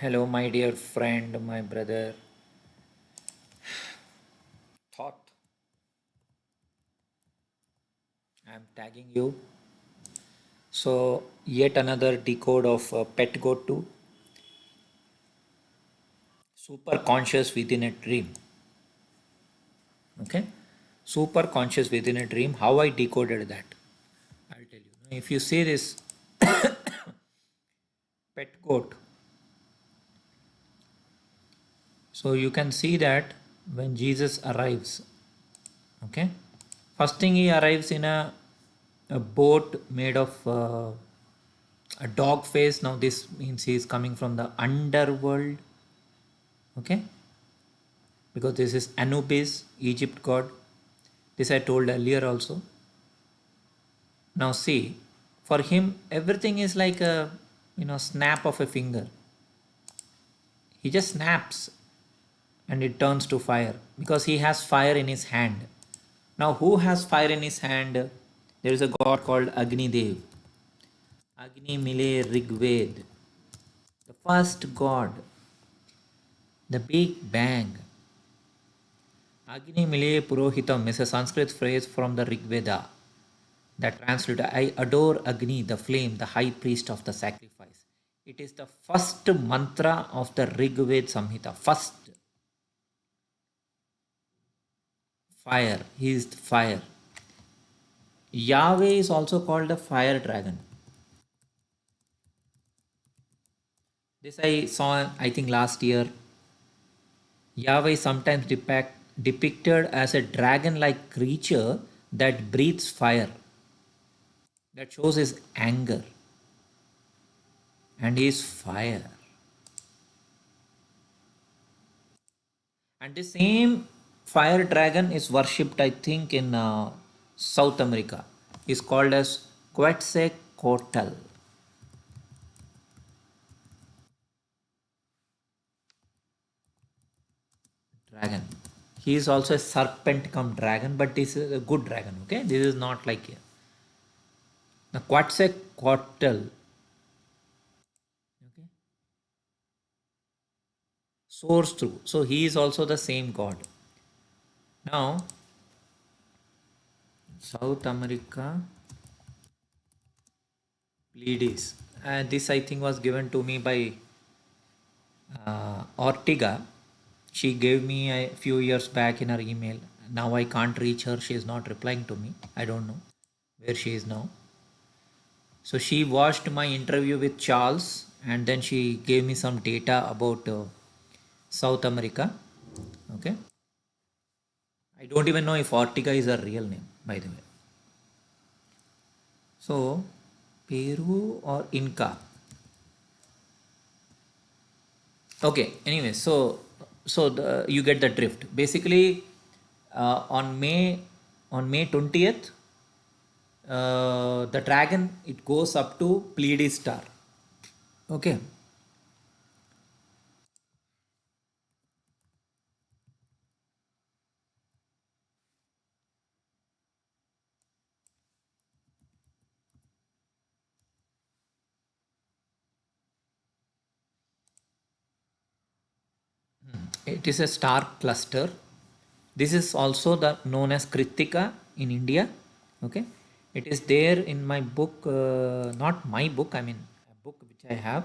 Hello, my dear friend, my brother. Thought I'm tagging you. So, yet another decode of Pet Go to super conscious within a dream. Okay, super conscious within a dream. How I decoded that, I'll tell you. If you see this pet goat, so you can see that when Jesus arrives, okay, first thing he arrives in a boat made of a dog face. Now this means he is coming from the underworld, okay, because this is Anubis, Egypt god. This I told earlier also. Now see, for him everything is like a snap of a finger. He just snaps and it turns to fire because he has fire in his hand. Now who has fire in his hand? There is a god called Agni Dev. Agni Mile Rigved. The first god, the Big Bang. Agni Mile Purohitam is a Sanskrit phrase from the Rig Veda that translates I adore Agni, the flame, the high priest of the sacrifice. It is the first mantra of the Rig Veda Samhita. First fire. He is the fire. Yahweh is also called the fire dragon. This I saw, I think, last year. Yahweh is sometimes depicted as a dragon like creature that breathes fire, that shows his anger, and he is fire. And the same fire dragon is worshipped, I think, in South America. Is called as Quetzalcoatl dragon. He is also a serpent come dragon, but this is a good dragon. Okay, this is not like the Quetzalcoatl. Okay, soars through. So he is also the same god. Now, South America, Pleiades. This I think was given to me by Ortega. She gave me a few years back in her email. Now I can't reach her. She is not replying to me. I don't know where she is now. So she watched my interview with Charles and then she gave me some data about South America. Okay. I don't even know if Ortega is her real name, by the way. So, Peru or Inca? Okay, anyway, you get the drift. Basically, on May 20th, the dragon it goes up to Pleiades star. Okay, it is a star cluster. This is also the known as Kritika in India. Okay, it is there in my book, not my book. I mean a book which I have,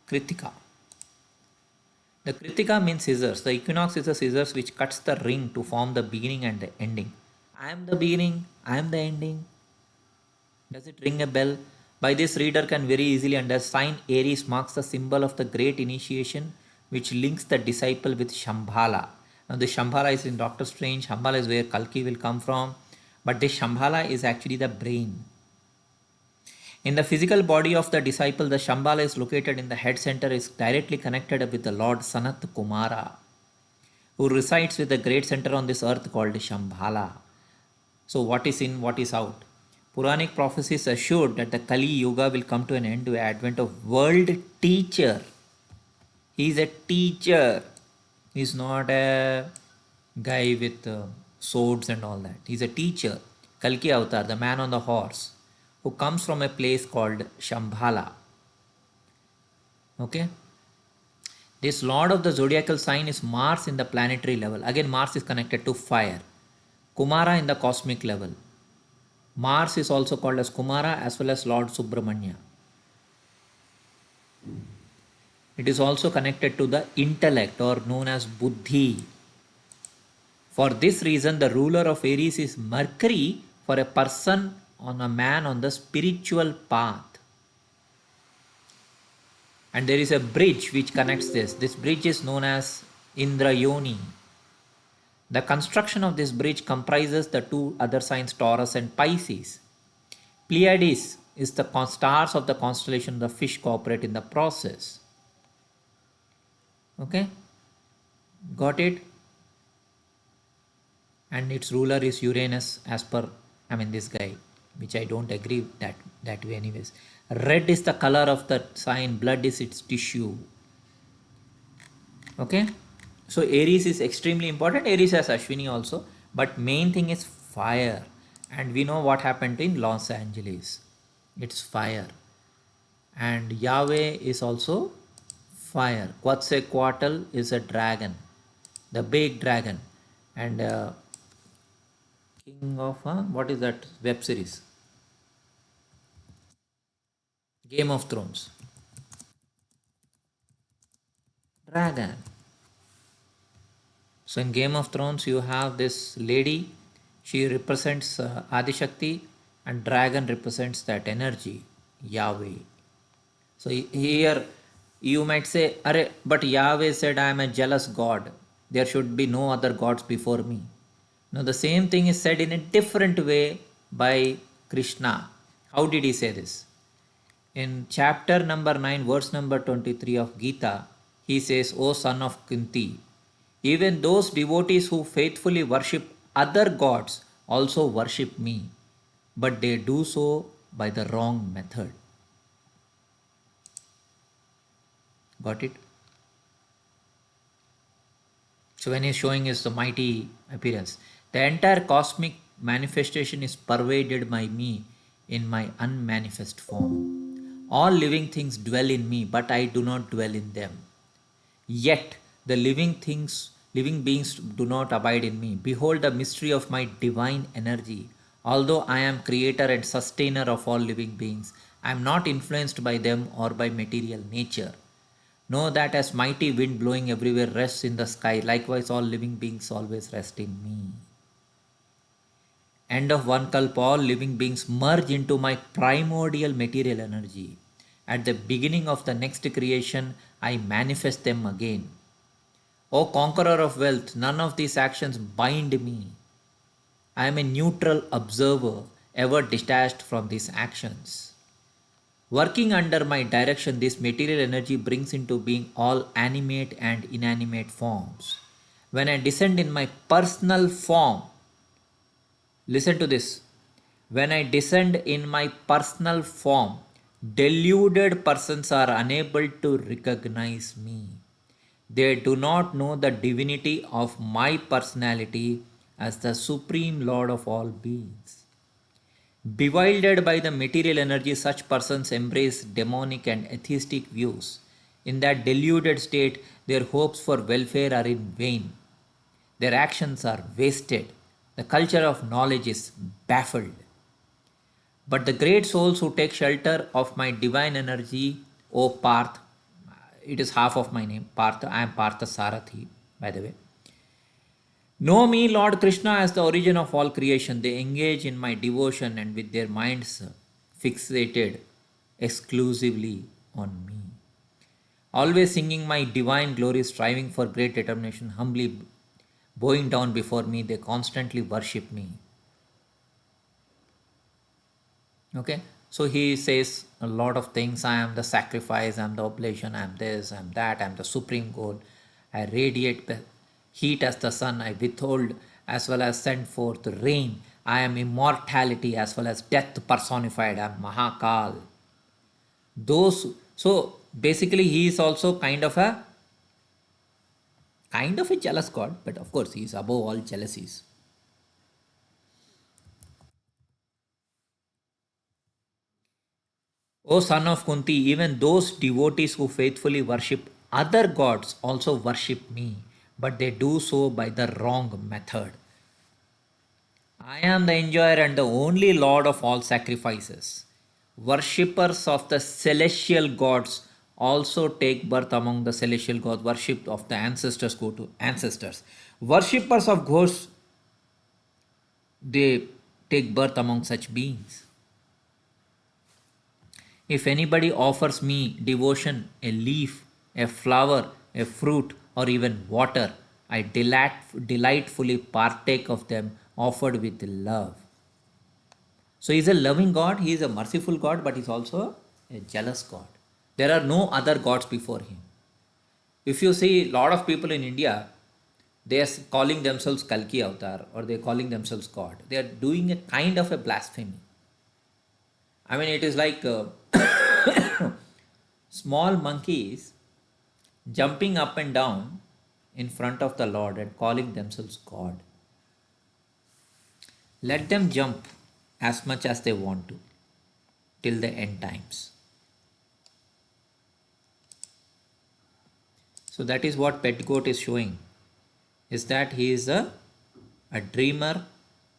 Kritika. The Kritika means scissors. The equinox is the scissors which cuts the ring to form the beginning and the ending. I am the beginning, I am the ending. Does it ring a bell? By this, reader can very easily understand Aries marks the symbol of the great initiation which links the disciple with Shambhala. Now, the Shambhala is in Doctor Strange. Shambhala is where Kalki will come from. But this Shambhala is actually the brain. In the physical body of the disciple, the Shambhala is located in the head center, is directly connected with the Lord Sanat Kumara, who resides with the great center on this earth called Shambhala. So, what is in, what is out? Puranic prophecies assured that the Kali Yuga will come to an end with the advent of world teacher. He is a teacher. He is not a guy with swords and all that. He is a teacher. Kalki Avatar, the man on the horse, who comes from a place called Shambhala. Okay. This lord of the zodiacal sign is Mars in the planetary level. Again, Mars is connected to fire. Kumara in the cosmic level. Mars is also called as Kumara as well as Lord Subramanya. It is also connected to the intellect or known as Buddhi. For this reason, the ruler of Aries is Mercury for a person on a man on the spiritual path. And there is a bridge which connects this. This bridge is known as Indrayoni. The construction of this bridge comprises the two other signs Taurus and Pisces. Pleiades is the stars of the constellation of the fish cooperate in the process. Okay, got it? And its ruler is Uranus as per, this guy, which I don't agree that way anyways. Red is the color of the sign, blood is its tissue. Okay, so Aries is extremely important. Aries has Ashwini also, but main thing is fire. And we know what happened in Los Angeles. It's fire. And Yahweh is also fire. Quetzalcoatl is a dragon, the big dragon. And king of what is that web series? Game of Thrones. Dragon. So in Game of Thrones, you have this lady. She represents Adishakti, and dragon represents that energy, Yahweh. So here you might say, Arre, but Yahweh said, I am a jealous God. There should be no other gods before me. Now the same thing is said in a different way by Krishna. How did he say this? In chapter number 9, verse number 23 of Gita, he says, O son of Kunti, even those devotees who faithfully worship other gods also worship me, but they do so by the wrong method. Got it? So when he's showing his mighty appearance, the entire cosmic manifestation is pervaded by me in my unmanifest form. All living things dwell in me, but I do not dwell in them. Yet the living beings do not abide in me. Behold the mystery of my divine energy. Although I am creator and sustainer of all living beings, I am not influenced by them or by material nature. Know that as mighty wind blowing everywhere rests in the sky, likewise all living beings always rest in me. End of one kalpa, all living beings merge into my primordial material energy. At the beginning of the next creation, I manifest them again. O conqueror of wealth, none of these actions bind me. I am a neutral observer, ever detached from these actions. Working under my direction, this material energy brings into being all animate and inanimate forms. When I descend in my personal form, listen to this. When I descend in my personal form, deluded persons are unable to recognize me. They do not know the divinity of my personality as the supreme Lord of all beings. Bewildered by the material energy, such persons embrace demonic and atheistic views. In that deluded state, their hopes for welfare are in vain. Their actions are wasted. The culture of knowledge is baffled. But the great souls who take shelter of my divine energy, O Parth, it is half of my name, Partha, I am Parthasarathy, by the way. Know me, Lord Krishna, as the origin of all creation. They engage in my devotion and with their minds fixated exclusively on me. Always singing my divine glory, striving for great determination, humbly bowing down before me, they constantly worship me. Okay, so he says a lot of things. I am the sacrifice, I am the oblation, I am this, I am that, I am the supreme goal. I radiate heat as the sun, I withhold as well as send forth rain. I am immortality as well as death personified. I am Mahakal. Those, so basically he is also kind of a jealous god, but of course he is above all jealousies. O son of Kunti, even those devotees who faithfully worship Other gods also worship me, but they do so by the wrong method. I am the enjoyer and the only Lord of all sacrifices. Worshippers of the celestial gods also take birth among the celestial gods. Worship of the ancestors go to ancestors. Worshippers of ghosts, they take birth among such beings. If anybody offers me devotion, a leaf, a flower, a fruit, or even water, I delightfully partake of them offered with love. So he's a loving God, he is a merciful God, but he's also a jealous God. There are no other gods before him. If you see a lot of people in India, they are calling themselves Kalki Avatar or they are calling themselves God. They are doing a kind of a blasphemy. I mean, it is like small monkeys jumping up and down in front of the Lord and calling themselves God. Let them jump as much as they want to till the end times. So that is what Pet Goat is showing, is that he is a dreamer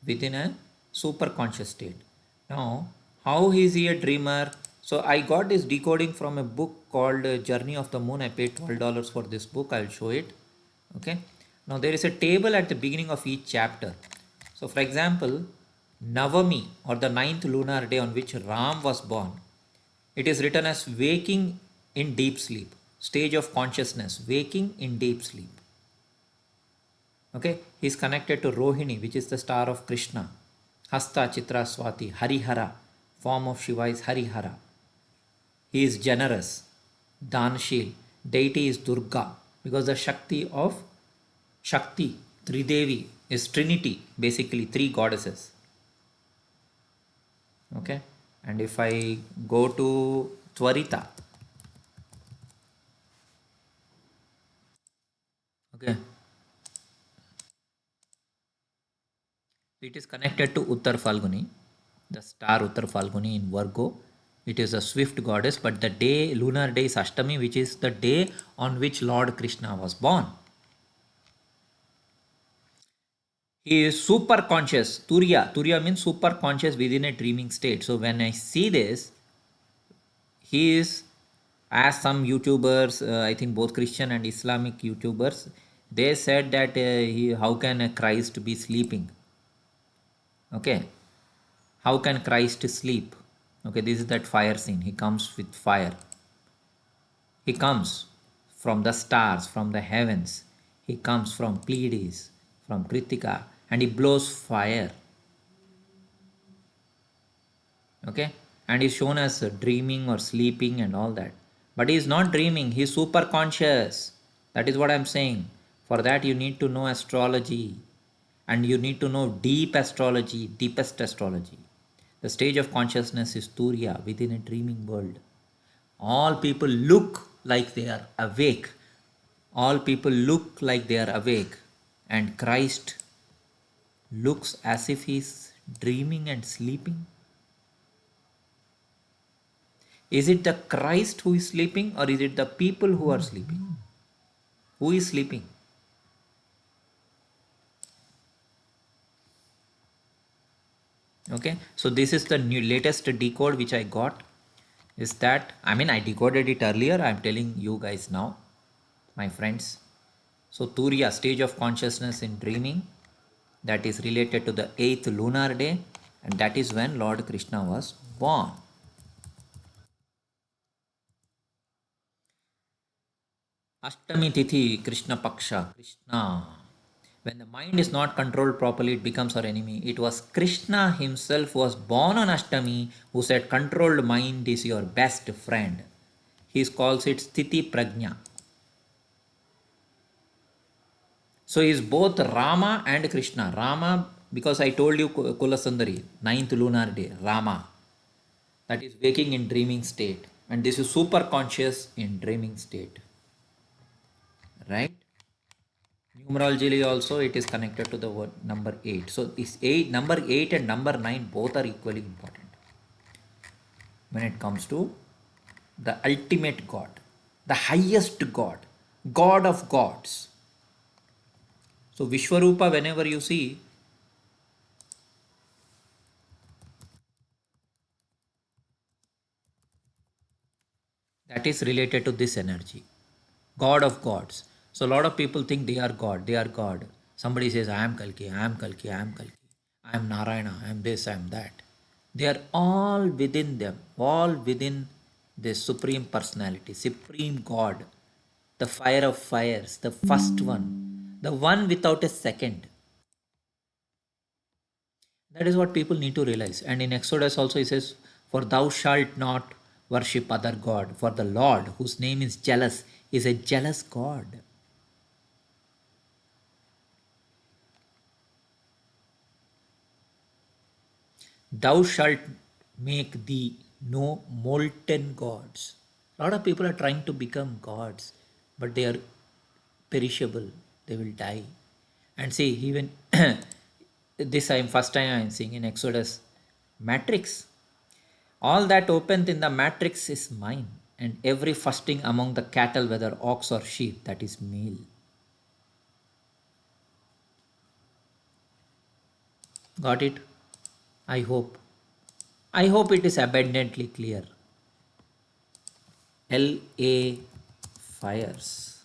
within a super conscious state. Now, how is he a dreamer? So I got this decoding from a book called Journey of the Moon. I paid $12 for this book. I'll show it. Okay. Now there is a table at the beginning of each chapter. So for example, Navami or the ninth lunar day on which Ram was born, it is written as waking in deep sleep, stage of consciousness, waking in deep sleep. Okay, he is connected to Rohini, which is the star of Krishna. Hasta, Chitra, Swati, Harihara, form of Shiva is Harihara. He is generous, Danshil. Deity is Durga, because the Shakti of Shakti, Tridevi, is Trinity, basically three goddesses. Okay, and if I go to Twarita, okay, it is connected to Uttar Falguni, the star Uttar Falguni in Virgo. It is a swift goddess, but the day, lunar day is Ashtami, which is the day on which Lord Krishna was born. He is super conscious. Turiya. Turiya means super conscious within a dreaming state. So when I see this, he is, as some YouTubers, I think both Christian and Islamic YouTubers, they said that how can a Christ be sleeping? Okay, how can Christ sleep? Okay, this is that fire scene. He comes with fire. He comes from the stars, from the heavens. He comes from Pleiades, from Kritika, and he blows fire. Okay, and he's shown as dreaming or sleeping and all that. But he's not dreaming, he's super conscious. That is what I'm saying. For that, you need to know astrology and you need to know deep astrology, deepest astrology. The stage of consciousness is Turiya within a dreaming world. All people look like they are awake. All people look like they are awake. And Christ looks as if he's dreaming and sleeping. Is it the Christ who is sleeping or is it the people who are sleeping? Who is sleeping? Okay, so this is the new latest decode which I got. Is that, I mean, I decoded it earlier. I'm telling you guys now, my friends. So Turiya, stage of consciousness in dreaming, that is related to the 8th lunar day, and that is when Lord Krishna was born. Ashtami Tithi, Krishna Paksha, Krishna. When the mind is not controlled properly, it becomes our enemy. It was Krishna himself who was born on Ashtami who said, controlled mind is your best friend. He calls it Sthiti Prajna. So he is both Rama and Krishna. Rama, because I told you Kulasundari, 9th lunar day, Rama. That is waking in dreaming state. And this is super conscious in dreaming state. Right? Numerologically also it is connected to the word number 8. So this 8, number 8 and number 9 both are equally important when it comes to the ultimate God. the highest God, God of gods. So Vishwarupa, whenever you see, that is related to this energy, God of gods. So a lot of people think they are God, they are God. Somebody says, I am Kalki, I am Kalki, I am Kalki, I am Narayana, I am this, I am that. They are all within them, all within the supreme personality, supreme God, the fire of fires, the first one, the one without a second. That is what people need to realize. And in Exodus also he says, for thou shalt not worship other God, for the Lord, whose name is jealous, is a jealous God. Thou shalt make thee no molten gods. A lot of people are trying to become gods, but they are perishable. They will die. And see, even this time, first time I am seeing in Exodus, matrix. All that opened in the matrix is mine, and every fasting among the cattle, whether ox or sheep, that is male. Got it? I hope. I hope it is abundantly clear. LA fires.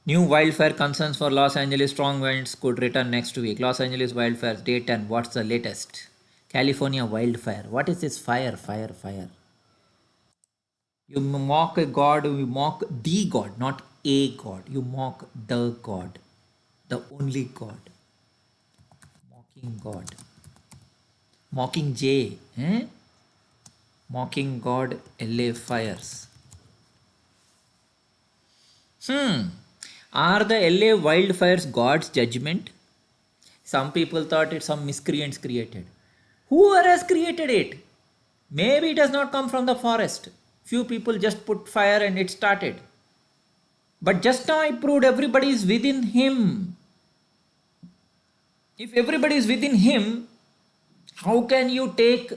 New wildfire concerns for Los Angeles. Strong winds could return next week. Los Angeles wildfires, day 10. What's the latest? California wildfire. What is this fire, fire, fire? You mock a god, you mock the god, not a god. You mock the god, the only god. Mocking God. Mocking J. Eh? Mocking God, LA fires. Are the LA wildfires God's judgment? Some people thought it some miscreants created. Whoever has created it? Maybe it has not come from the forest. Few people just put fire and it started. But just now I proved everybody is within him. If everybody is within him, how can you take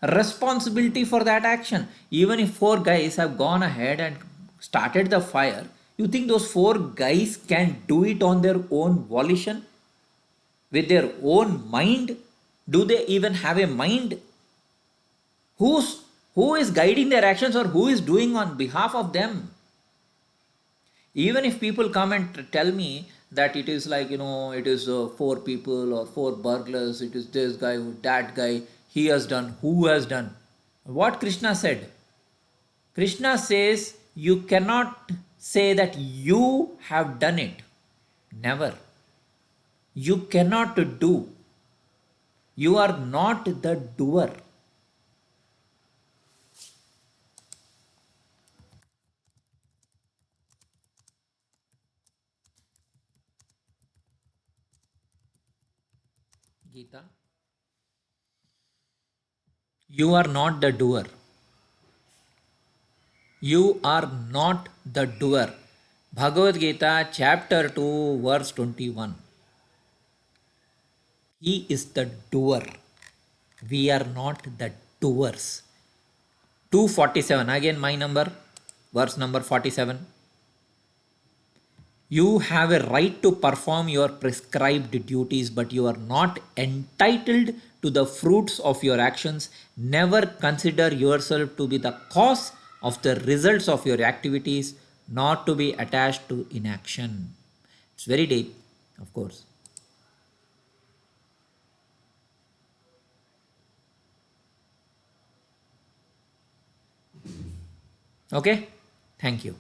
responsibility for that action? Even if four guys have gone ahead and started the fire, you think those four guys can do it on their own volition? With their own mind? Do they even have a mind? Who is guiding their actions or who is doing on behalf of them? Even if people come and tell me that it is like, it is four people or four burglars, it is this guy, that guy, he has done, who has done. What Krishna said? Krishna says you cannot say that you have done it. Never. You cannot do. You are not the doer. Gita. You are not the doer. You are not the doer. Bhagavad Gita, chapter 2, verse 21. He is the doer. We are not the doers. 247, again my number, verse number 47. You have a right to perform your prescribed duties, but you are not entitled to the fruits of your actions. Never consider yourself to be the cause of the results of your activities, not to be attached to inaction. It's very deep, of course. Okay? Thank you.